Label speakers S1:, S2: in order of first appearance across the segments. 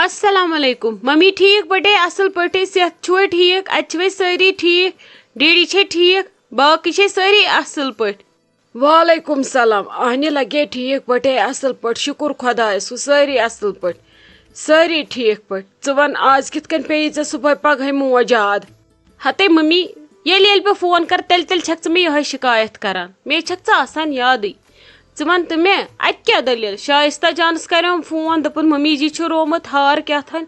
S1: السلام علیکم ممی ٹھیک پٹے اصل پٹے صحت چھو ٹھیک اچھے ساری ٹھیک ڈیڈی چھے ٹھیک باقی چھے ساری اصل پٹ
S2: وعلیکم السلام اہنہِ لگے ٹھیک پٹے اصل پٹ شکر خدایس ساری اصل پٹ ساری ٹھیک پٹ ژٕ ون آز کِتھ کٔنۍ پیٚیی ژےٚ صبحٲے پگہٲے موج یاد
S1: ہتے ممی ییٚلہِ بہٕ فون کر تیٚلہِ چھکھ ژٕ مےٚ یِہے شکایت کران مے چھکھ ژٕ آسان یادٕے ژٕ ون تہٕ مےٚ اَتہِ کیٛاہ دٔلیٖل شائستہ جانس کریوم فون دوٚپُن ممی جی چھُ رومُت ہار کیٛاتھانۍ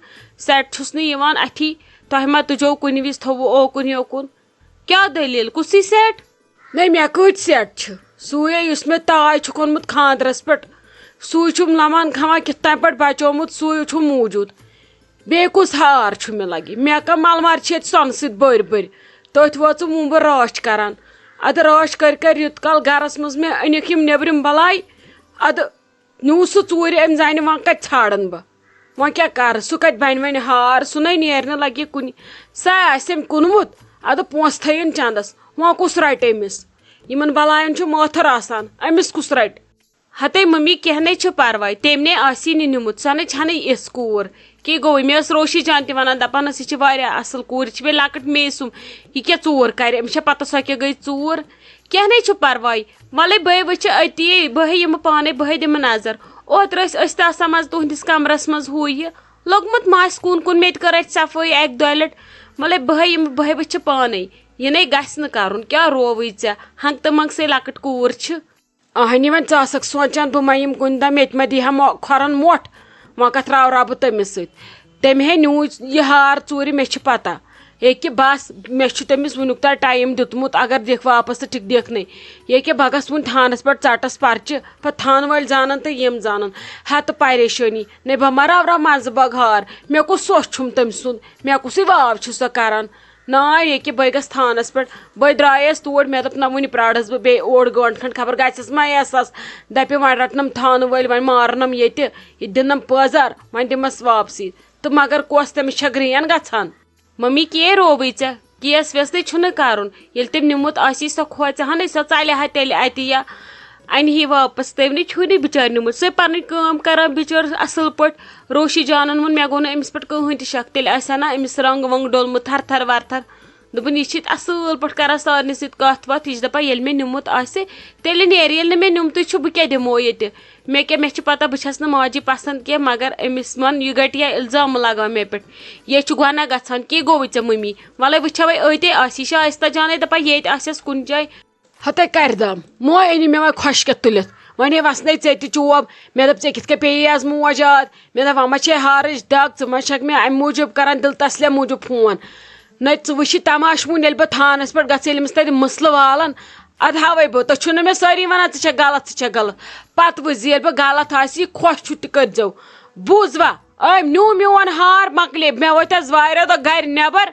S1: سیٹ چھُس نہٕ یِوان اَتھی تۄہہِ ما تُجو کُنہِ وِزِ تھوٚوُ اوکُن یوکُن کیٛاہ دٔلیٖل کُسٕے سیٹ
S2: نے مےٚ کۭتۍ سیٹ چھِ سُے یُس مےٚ تاج چھُکھ اوٚنمُت خاندرس پٮ۪ٹھ سُے چھُم لمان کھاوان کِتھ تانۍ پٮ۪ٹھ بچومُت سُے چھُم موٗجوٗد بیٚیہِ کُس ہار چھُ مےٚ لگہِ مےٚ کم ملمار چھِ ییٚتہِ سۄنہٕ سۭتۍ بٔرۍ بٔرۍ تٔتھۍ وٲژٕ وۄنۍ بہٕ رٲچھ کران ادٕ رٲچھ کر یوٗت کال گرس منٛز مےٚ أنِکھ یِم نیبرِم بلاے ادٕ نیوٗ سُہ ژوٗرِ أمۍ زانہِ وۄنۍ کتہِ ژھانڈن بہٕ وۄنۍ کیٛاہ کرٕ سُہ کتہِ بنہِ وۄنۍ ہار سُہ نے نیرِ نہٕ لگہِ کُنہِ سۄ آسہِ أمۍ کُنمُت ادٕ پونٛسہٕ تھٲیِن چندس وۄنۍ کُس رٹہِ أمِس یِمن بلاین چھُ مٲتھٕر آسان أمِس کُس رٹہِ
S1: ہتے ممی کینٛہہ نَے چھُ پرواے تٔمۍ نے آسی نہٕ نِمُت سۄ نَے چھنہٕ یِژھ کوٗر کہِ گوٚو مےٚ ٲس روشی جان تہِ ونان دپان ٲس یہِ چھِ واریاہ اصل کوٗر یہِ چھِ بیٚیہِ لۄکٕٹ میسُم یہِ کیٛاہ ژوٗر کرِ أمِس چھےٚ پتہ سۄ کیٛاہ گٔے ژوٗر کینٛہہ نَے چھُ پرواے وَلے بہٕ وٕچھِ أتی بہٕ یِمہٕ پانے بہٕ دِمہٕ نظر اوترٕ ٲسۍ تہِ آسان منٛزٕ تُہنٛدِس کمرس منٛز ہُہ یہِ لوٚگمُت ما آسہِ کُن کُن مےٚ تہِ کٔر اتہِ صفٲیی اکہِ دۄیہِ لٹہِ وَلے بہے یِمہٕ بہے وٕچھِ پانے یہِ نے گژھِ نہٕ کرُن کیٛاہ رووٕے ژےٚ ہنٛگ تہٕ منٛگ سۄ لۄکٕٹ کوٗر چھِ
S2: اہنہِ وۄنۍ ژٕ آسکھ سونٛچان بہٕ ما یِم کُنہِ دۄہ مےٚ تہِ ما دی ہا کھۄرن مۄٹھ وۄنۍ کتھ راورا بہٕ تٔمِس سۭتۍ تٔمۍ ہے نیوٗ یہِ ہار ژوٗرِ مےٚ چھِ پتہ ییٚکہِ بس مےٚ چھُ تٔمِس وُنیُک تام ٹایم دیُتمُت اگر دِکھ واپس تہٕ ٹھیک دِکھ نٕے ییٚکہِ بہٕ گژھٕ وُنہِ تھانس پٮ۪ٹھ ژٹس پرچہِ پتہٕ تھانہٕ وٲلۍ زانن تہٕ یِم زانن ہتہٕ پریشٲنی نے بہٕ ما راورا منٛزٕ باگ ہار مےٚ کُس سۄچھ چھُم تٔمۍ سُنٛد مےٚ کُسٕے واو چھُ سۄ کران نا ییٚکہِ بہٕ گژھٕ تھانس پٮ۪ٹھ بہٕ درٛایس توٗرۍ مےٚ دوٚپ نہ وُنہِ پرارس بہٕ بیٚیہِ اوٚڑ گٲنٛٹہٕ کھنٛڈ خبر گژھٮ۪س ما احساس دپہِ وۄنۍ رٹنم تھانہٕ وٲلۍ وۄنۍ مارنم ییٚتہِ یہِ دِنم پٲزار وۄنۍ دِمس واپسی تہٕ مگر کۄس تٔمِس چھےٚ گرٛین گژھان
S1: ممی کے رووٕے ژےٚ کیس ویس نَے چھُنہٕ کرُن ییٚلہِ تٔمۍ نِمُت آسی سۄ کھوژِ ہا نَے سۄ ژَلہِ ہا تیٚلہِ اَتہِ یا انہِ ہی واپس تٔمۍ نٕے چھُے نہٕ بِچٲرۍ نِمُت سۄ پنٕنۍ کٲم کران بِچٲر اصل پٲٹھۍ روشی جانن ووٚن مےٚ گوٚو نہٕ أمِس پٮ۪ٹھ کٕہٕنۍ تہِ شک تیٚلہِ آسہِ ہا نا أمِس رنٛگ ونٛگ ڈوٚلمُت تھر تھر ورتھر دوٚپُن یہِ چھِ اصل پٲٹھۍ کران سارنٕے سۭتۍ کتھ وتھ یہِ چھِ دپان ییٚلہِ مےٚ نِمُت آسہِ تیٚلہِ نیرِ ییٚلہِ نہٕ مےٚ نیُمتُے چھُ بہٕ کیٛاہ دِمو ییٚتہِ مےٚ چھِ پتہ بہٕ چھس نہٕ ماجہِ پسنٛد کینٛہہ مگر أمِس ون یہِ گٹیا الزام لگان مےٚ پٮ۪ٹھ یے چھُ گۄناہ گژھان کے گوٚوُے ژےٚ ممی وَلے وٕچھو أتے آسی شائستہ جانے دپان ییٚتہِ آسٮ۪س کُنہِ جایہِ
S2: ہتے کردم موے أنۍ مےٚ وۄنۍ خۄشکٮ۪تھ تُلِتھ وۄنۍ ہے وسنے ژےٚ تہِ چوب مےٚ دوٚپ ژےٚ کِتھ کٔنۍ پیٚیی آز موج یاد مےٚ دوٚپ وۄنۍ ما چھے ہارٕچ دگ ژٕ ما چھکھ مےٚ امہِ موٗجوٗب کران دِل تسلیہ موٗجوٗب فون نہ ژٕ وٕچھِ تماش وُنہِ ییٚلہِ بہٕ تھانس پٮ۪ٹھ گژھٕ ییٚلہِ أمِس تتہِ مسلہٕ والن ادٕ ہاوے بہٕ تُہۍ چھُو نہٕ مےٚ سٲری ونان ژٕ چھکھ غلط پتہٕ وٕچھ زِ ییٚلہِ بہٕ غلط آسہِ یہِ خۄش چھُ تہِ کٔرۍزیو بوٗز وا أمۍ نیوٗ میون ہار مۄکلے مےٚ ؤتھۍ آز واریاہ دۄہ گرِ نٮ۪بر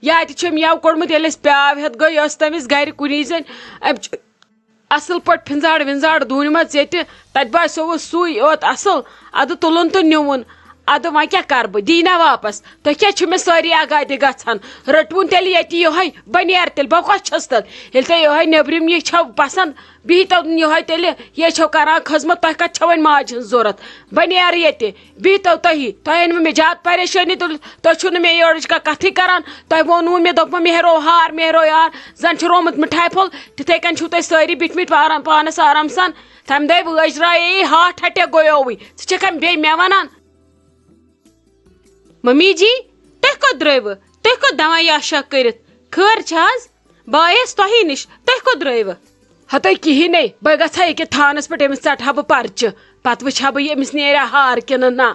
S2: یا تہِ چھُم یَوٕ کوٚڑمُت ییٚلہِ أسۍ پیاو ہٮ۪تھ گٔے ٲس تٔمِس گرِ کُنی زٔنۍ أمۍ چھُ اصل پٲٹھۍ فِنزاڑ وِنزاڑ دونمژ ییٚتہِ تتہِ باسیووُس سُے یوت اصل ادٕ تُلُن تہٕ نِوُن ادٕ وۄنۍ کیٛاہ کرٕ بہٕ دی نا واپس تُہۍ کیٛازِ چھِو مےٚ سٲری اگادِ گژھان رٔٹوُن تیٚلہِ ییٚتہِ یِہوے بہٕ نیرٕ تیٚلہِ بہٕ کۄس چھس تیٚلہِ ییٚلہِ تۄہہِ یِہوے نیبرِم یہِ چھو پسنٛد بِہتو یِہوے تیٚلہِ یہِ چھو کران خٔزمت تۄہہِ کتہِ چھو وۄنۍ ماجہِ ہٕنٛز ضوٚرتھ بہٕ نیرٕ ییٚتہِ بِہتو تُہی تۄہہِ أنوٕ مےٚ زیادٕ پریشٲنی تُلِتھ تُہۍ چھِو نہٕ مےٚ یورٕچ کانٛہہ کتھٕے کران تۄہہِ ووٚنوُ مےٚ دوٚپمو مہرو ہار مہرو یار زن چھُ رومُت مِٹھایہِ پھوٚل تِتھے کٔنۍ چھِو تُہۍ سٲری بِٹھمٕتۍ پانس آرام سان تمہِ دۄہ وٲجرایے ہاٹھ ہٹے گویووٕے ژٕ چھکھ بیٚیہِ مےٚ ونان
S1: ممی جی تُہۍ کوٚت درٛٲیوٕ تُہۍ کوٚت دوا یاشا کٔرِتھ خٲر چھِ حظ بہٕ آیس تۄہی نِش تُہۍ کوٚت درٛٲیوٕ
S2: ہتے کِہیٖنۍ بہٕ گژھٕ ہا ییٚکیٛاہ تھانس پٮ۪ٹھ أمِس ژٹہٕ ہا بہٕ پرچہِ پتہٕ وٕچھِ ہا بہٕ أمِس نیرا ہار کِنہٕ نہ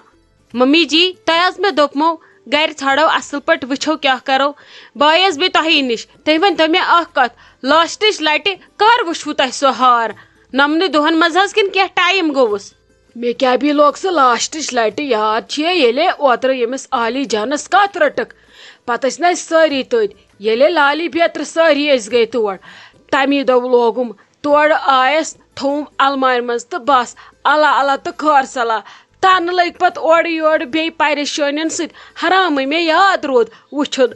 S1: ممی جی تۄہہِ حظ مےٚ دوٚپمو گرِ ژھانڈو اصل پٲٹھۍ وٕچھو کیٛاہ کرو بہٕ آیس بیٚیہِ تۄہی نِش تُہۍ ؤنۍتو مےٚ اکھ کتھ لاسٹٕچ لٹہِ کر وٕچھوٕ تۄہہِ سُہ ہار نۄمنٕے دۄہن منٛز حظ کِنہٕ کینٛہہ ٹایم گوٚوُس
S2: مےٚ کیٛاہ بھی لوگ سُہ لاسٹٕچ لٹہِ یاد چھُے ییٚلے اوترٕ ییٚمِس عالی جانس کتھ رٔٹٕکھ پتہٕ ٲسۍ نہ أسۍ سٲری تٔتۍ ییٚلے لالی بیترِ سٲری أسۍ گٔے تور تمی دۄہ لوگُم تورٕ آیس تھوٚوُم المارِ منٛز تہٕ بس اللہ اللہ تہٕ خٲر صلاح تنہٕ لٔگۍ پتہٕ اورٕ یورٕ بیٚیہِ پریشٲنین سۭتۍ حرامٕے مےٚ یاد روٗد وٕچھُن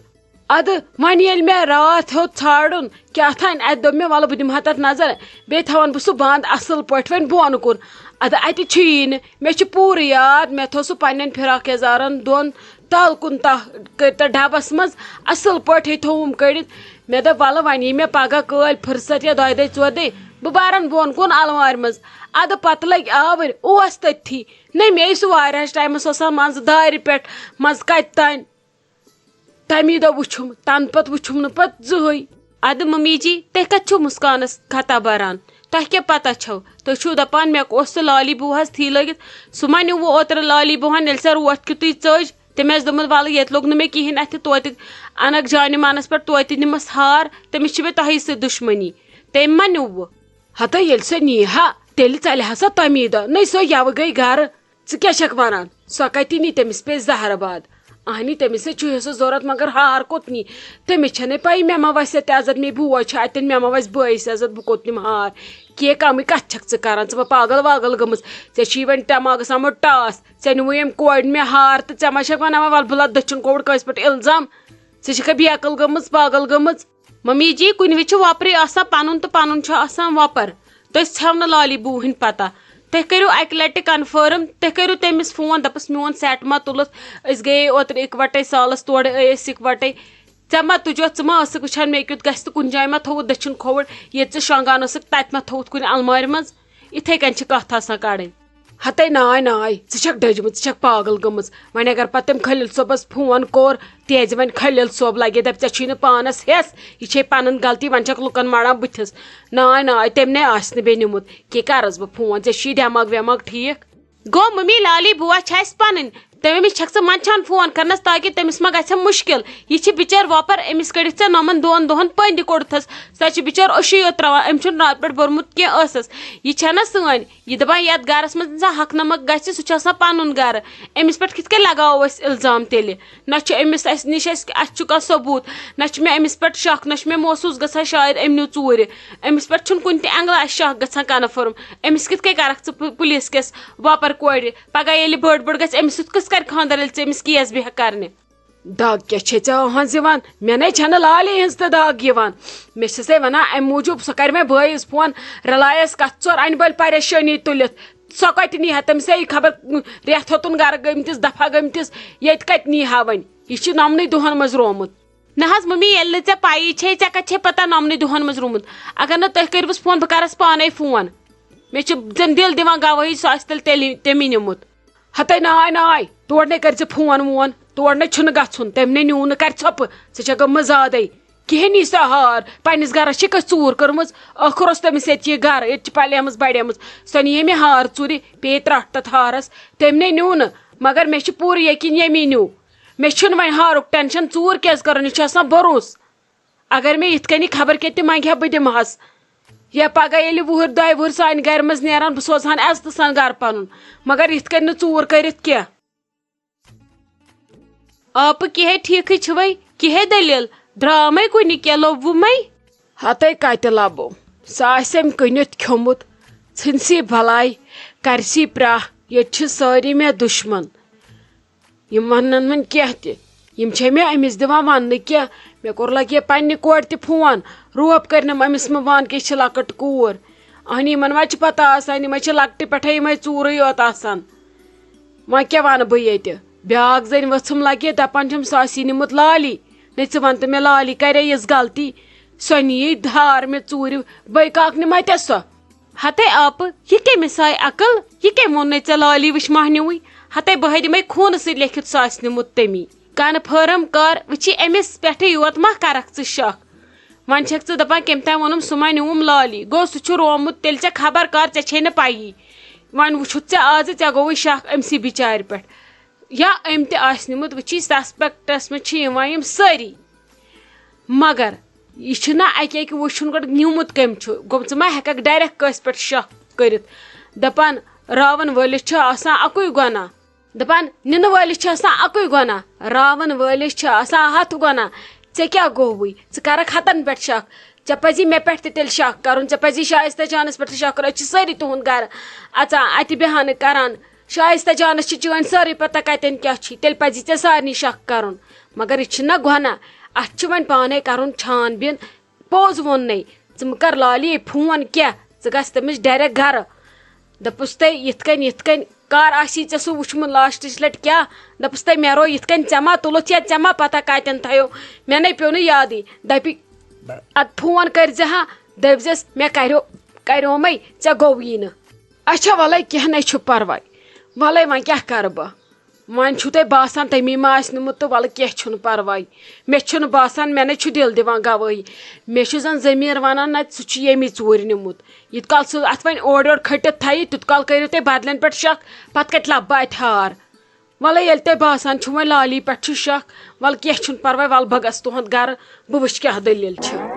S2: اد ون یل مے رات ہیوت ژھانڈن کیا تھان ات دپ مے ول بہ دمہا تتھ نظر بیٚیہِ تھاون بہ سُہ بند اصل پٲٹھۍ وۄنۍ بۄن کُن اد اتہِ چھُیی نہٕ مےٚ چھُ پوٗرٕ یاد مےٚ تھوٚو سُہ پننٮ۪ن فراق یزارن دۄن تل کُن کٔرۍ ڈبس منٛز اصل پٲٹھۍ تھووُم کٔڑِتھ مےٚ دوٚپ ولہٕ وۄنۍ یی مےٚ پگہہ کٲلۍ فرست یا دۄیہِ دۄہہِ ژورِ دۄہہِ بہٕ برن بۄن کُن المارِ منٛز ادٕ پتہٕ لٔگۍ آوٕرۍ اوس تٔتھی نہ مے سُہ واریاہس ٹایمس آسان منٛزٕ دارِ پٮ۪ٹھ منٛزٕ کتہِ تانۍ تمی دۄہ وٕچھُم تنہٕ پتہٕ وٕچھُم نہٕ پتہٕ زٕہٕے.
S1: ادٕ ممی جی تُہۍ کتہِ چھِو مسکانس خطا بران تۄہہِ کیٛاہ پتہ چھو تُہۍ چھِو دپان مےٚ اوس سُہ لالی بوٗہس تھی لٲگِتھ سُہ ما نیوٗ اوترٕ لالی بوٗہن ییٚلہِ سۄ روٹھ کیُتُے ژٔج تٔمۍ آسہِ دوٚپمُت ولہٕ ییٚتہِ لوٚگ نہٕ مےٚ کہیٖنۍ اتھِ توتہِ انکھ جانہِ مانس پٮ۪ٹھ توتہِ نِمس ہار تٔمِس چھِ مےٚ تۄہی سۭتۍ دُشمنی تٔمۍ ما نیوٗوٕ.
S2: ہتا ییٚلہِ سۄ نی ہا تیٚلہِ ژلہِ ہا سۄ تمی دۄہ نٔے سۄ یوٕ گٔے گرٕ ژٕ کیٛاہ چھکھ ونان سۄ کتہِ نی تٔمِس پیٚیہِ زہرباد اہنی تٔمِس ہے چھُ سُہ ضروٗرت مگر ہار کوٚت نی تٔمِس چھنہٕ پاے مےٚ ما وسہِ تہِ عزت مے بوے چھُ اتٮ۪ن مےٚ ما وسہِ بٲیِس عزت بہٕ کوٚت نِمہٕ ہار کینٛہہ کمٕے کتھ چھکھ ژٕ کران ژٕ ما پاگل واگل گٔمٕژ ژےٚ چھُی وۄنۍ دٮ۪ماغس آمُت ٹاس ژےٚ نیوٗوٕے أمۍ کورِ مےٚ ہار تہٕ ژےٚ ما چھکھ ونان وۄنۍ ول بہٕ لد دٔچھُن کھووُر کٲنٛسہِ پٮ۪ٹھ الزام ژٕ چھکھا بیکل گٔمٕژ پاگل گٔمٕژ.
S1: ممی جی کُنہِ وِزِ چھُ وۄپرٕے آسان پنُن تہٕ پنُن چھُ آسان وۄپر تُہۍ ژھٮ۪و نہٕ لالی بوٗ ہٕنٛدۍ پتہ تُہۍ کٔرِو اکہِ لٹہِ کنفٲرٕم تُہۍ کٔرِو تٔمِس فون دپس میون سیٹ ما تُلُتھ أسۍ گٔیے اوترٕ اِکوٹے سالس تورٕ أسۍ اِکوٹے ژےٚ ما تُجوتھ ژٕ ما ٲسٕکھ وٕچھان مےٚ کیُتھ گژھِ تہٕ کُنہِ جایہِ ما تھوٚوُتھ دٔچھُن کھووُر ییٚتہِ ژٕ شۄنٛگان ٲسٕکھ تتہِ ما تھوٚوُتھ کُنہِ المارِ منٛز یِتھے کٔنۍ چھِ کتھ آسان کڑٕنۍ.
S2: ہتے ناے ناے ژٕ چھکھ ڈٔجمٕژ ژٕ چھکھ پاگل گٔمٕژ وۄنۍ اگر پتہٕ تٔمۍ خلیل صٲبس فون کوٚر تیزِ وۄنۍ خلیل صٲب لگے دپہِ ژےٚ چھُے نہٕ پانس ہٮ۪س یہِ چھے پنٕنۍ غلطی وۄنۍ چھکھ لُکن ماران بٕتھِس ناے ناے تٔمۍ نے آسہِ نہٕ بیٚیہِ نیوٗمُت کیٚنٛہہ کرس بہٕ فون ژےٚ چھُے دٮ۪ماغ وٮ۪ماغ ٹھیٖک.
S1: گوٚو ممی لالی بوٗا چھِ اسہِ پنٕنۍ تٔمِس چھکھ ژٕ منٛدچھان فون کرنس تاکہِ تٔمِس ما گژھِ مُشکِل یہِ چھِ بِچٲر وۄپر أمِس کٔڑِتھ ژےٚ نۄمن 2 دۄہن پٔنٛدِ کوٚڑتھس سۄ چھِ بِچٲر اوٚشُے یوت تراوان أمۍ چھُنہٕ راتہٕ پٮ۪ٹھ بوٚرمُت کینٛہہ ٲسس یہِ چھےٚ نا سٲنۍ یہِ دپان یتھ گرس منٛز انسان حق نمک گژھِ سُہ چھُ آسان پنُن گرٕ أمِس پٮ۪ٹھ کِتھ کٔنۍ لگاوو أسۍ الزام تیٚلہِ نہ چھُ أمِس اسہِ نِش اسہِ چھُ کانٛہہ ثبوٗت نہ چھُ مےٚ أمِس پٮ۪ٹھ شک نہ چھُ مےٚ محسوٗس گژھان شاید أمۍ نیوٗ ژوٗرِ أمِس پٮ۪ٹھ چھُنہٕ کُنہِ تہِ اینگلہٕ اسہِ شک گژھان کنفٲرٕم أمِس کِتھ کٔنۍ کرکھ ژٕ پُلیٖس کِس وۄپر کورِ پگہہ ییٚلہِ بٔڑ گژھِ أمِس سۭتۍ کٕس کرِ خانٛدر ییٚلہِ ژٕ أمِس کیس بیٚہکھ کرنہِ.
S2: دگ کیٛاہ چھے ژےٚ أہنٛز یِوان مےٚ نے چھنہٕ لالی ہٕنٛز تہِ دگ یِوان مےٚ چھسے ونان امہِ موٗجوٗب سۄ کرِ مےٚ بٲیِس فون رلایس کتھ ژور انہِ بٔلۍ پریشٲنی تُلِتھ سۄ کتہِ نی ہا تٔمِس ہے خبر رٮ۪تھ ہیوٚتُن گرٕ گٔمتِس دفعہ گٔمتِس ییٚتہِ کتہِ نی ہا وۄنۍ یہِ چھُ نۄمنٕے دۄہن منٛز رومُت.
S1: نہ حظ ممی ییٚلہِ نہٕ ژےٚ پایی چھے ژےٚ کتہِ چھے پتہ نۄمنٕے دۄہن منٛز روٗمُت اگر نہٕ تُہۍ کٔرۍوُس فون بہٕ کرس پانے فون مےٚ چھُ زن دِل دِوان گوٲہی سُہ آسہِ تیٚلہِ تٔمی نیوٗمُت.
S2: ہتے ناے ناے تور نے کٔرۍ ژٕ فون وون تور نے چھُنہٕ گژھُن تٔمۍ نے نیوٗ نہٕ کرِ ژھۄپہٕ ژٕ چھکھ گٔمٕژ زیادے کِہیٖنۍ نی سۄ ہار پننِس گرس چھِ کٲنٛسہِ ژوٗر کٔرمٕژ ٲخٕر اوس تٔمِس ییٚتہِ یہِ گرٕ ییٚتہِ چھِ پلیمٕژ بڑیمٕژ سۄ نِیے مےٚ ہار ژوٗرِ پیٚیہِ ترٹھ تتھ ہارس تٔمۍ نے نیوٗ نہٕ مگر مےٚ چھُ پوٗرٕ یقیٖن ییٚمی نیوٗ مےٚ چھُنہٕ وۄنۍ ہارُک ٹینشن ژوٗر کیازِ کرُن یہِ چھُ آسان بروسہٕ اگر مےٚ یِتھ کٔنی خبر کیٛاہ تہِ منگہِ ہا بہٕ دِمہٕ ہس یا پگہہ ییٚلہِ 2 سانہِ گرِ منٛز نیران بہٕ سوزہن عزتہٕ سان گرٕ پنُن مگر یِتھ کٔنۍ نہٕ ژوٗر کٔرِتھ کینٛہہ.
S1: آپہٕ کِہے ٹھیٖکھٕے چھِوَے کِہے دٔلیٖل درٛامَے کُنہِ کینٛہہ لوٚبوُمَے
S2: ہتے کتہِ لبو سۄ آسہِ أمۍ کٕنِتھ کھیوٚمُت ژھٕنسی بلاے کرسی پرٛاہ ییٚتہِ چھِ سٲری مےٚ دُشمن یِم ونن وۄنۍ کینٛہہ تہِ یِم چھے مےٚ أمِس دِوان وننہٕ کینٛہہ مےٚ کوٚر لگے پننہِ کورِ تہِ فون روب کٔرنم أمِس مہ ون کہِ یہِ چھِ لۄکٕٹ کوٗر اہنی یِمن ما چھِ پتہ آسان یِمے چھِ لۄکٹہِ پٮ۪ٹھے یِمے ژوٗرٕے یوت آسان وۄنۍ کیٛاہ ونہٕ بہٕ ییٚتہِ بیاکھ زٔنۍ ؤژھٕم لگے دپان چھم سُہ آسی نِمُت لالی نے ژٕ ون تہٕ مےٚ لالی کرے یِژھ غلطی سۄ نِیے دھار مےٚ ژوٗرِ بٲے کاکنہِ متہِ سۄ.
S1: ہتے آپہٕ یہِ کٔمِس آیہِ عقل یہِ کٔمۍ ووٚننے ژےٚ لالی وٕچھ مہنیوٗوٕے ہتے بہٕ دِمے خوٗنہٕ سۭتۍ لیکھِتھ سُہ آسہِ نِمُت تٔمی کنفٲرٕم کر وٕچھی أمِس پٮ۪ٹھٕے یوت ما کرکھ ژٕ شک وۄنۍ چھکھ ژٕ دپان کٔمۍ تام ووٚنُم سُہ ما نیوٗم لالی گوٚو سُہ چھُ رومُت تیٚلہِ ژےٚ خبر کر ژےٚ چھے نہٕ پایی وۄنۍ وٕچھُتھ ژےٚ آزٕ ژےٚ گوٚوُے شک أمسٕے بِچارِ پٮ۪ٹھ یا أمۍ تہِ آسہِ نِمُت وٕچھی سسپیکٹس منٛز چھِ یِوان یِم سٲری مگر یہِ چھُنہ اکہِ اکہِ وٕچھُن گۄڈٕ نیوٗمُت کٔمۍ چھُ گوٚو ژٕ ما ہٮ۪ککھ ڈایریکٹ کٲنٛسہِ پٮ۪ٹھ شک کٔرِتھ دپان راوَن وٲلِس چھُ آسان اَکُے گۄناہ دپان نِنہٕ وٲلِس چھُ آسان اَکُے گۄناہ راوَن وٲلِس چھُ آسان 100 گۄناہ ژےٚ کیٛاہ گوٚوُے ژٕ کرکھ 100 پٮ۪ٹھ شک ژےٚ پزی مےٚ پٮ۪ٹھ تہِ تیٚلہِ شک کرُن ژےٚ پزی شایستہ جانس پٮ۪ٹھ تہِ شک کرُن أسۍ چھِ سٲری تُہُنٛد گرٕ اژان اتہِ بیٚہانہٕ کران شایستہ جانس چھِ چٲنۍ سٲرٕے پتہ کتٮ۪ن کیٛاہ چھُے تیٚلہِ پزی ژےٚ سارنٕے شک کرُن مگر یہِ چھُنہ گۄناہ
S2: اتھ چھ وۄنۍ پانے کرُن چھان بیٖن پوٚز ووٚننَے ژٕ مہٕ کر لالی فون کینٛہہ ژٕ گژھ تٔمِس ڈایریکٹ گرٕ دپُس تٔے یِتھ کٔنۍ کر آسی ژےٚ سُہ وٕچھمُت لاسٹٕچ لٹہِ کیٛاہ دپُس تٔے مےٚ رو یِتھ کٔنۍ ژےٚ ما تُلُتھ یا ژےٚ ما پتہ کتٮ۪ن تھایو مےٚ نے پیوٚو نہٕ یادٕے دپہِ ادٕ فون کٔرزِ ہا دٔپزٮ۪س مےٚ کریومے ژےٚ گوٚوُے نہٕ اچھا وَلے کینٛہہ نَے چھُ پرواے وَلے وۄنۍ کیٛاہ کرٕ بہٕ وۄنۍ چھُو تۄہہِ باسان تٔمی ما آسہِ نِمُت تہٕ وَلہٕ کینٛہہ چھُنہٕ پرواے مےٚ چھُنہٕ باسان مےٚ نے چھُ دِل دِوان گوٲہی مےٚ چھُ زن ضمیٖر ونان نتہٕ سُہ چھُ ییٚمی ژوٗرِ نیوٗمُت ییٖت کال سُہ اتھ وۄنۍ اورٕ یورٕ کھٔٹِتھ تھایہِ تیوٗت کال کٔرِو تُہۍ بدلٮ۪ن پٮ۪ٹھ شک پتہٕ کتہِ لبہٕ بہٕ اتہِ ہار وَلے ییٚلہِ تۄہہِ باسان چھُو وۄنۍ لالی پٮ۪ٹھ چھُ شک وَلہٕ کینٛہہ چھُنہٕ پرواے وَلہٕ بہٕ گژھٕ تُہُنٛد گرٕ بہٕ وٕچھِ کیٛاہ دٔلیٖل چھِ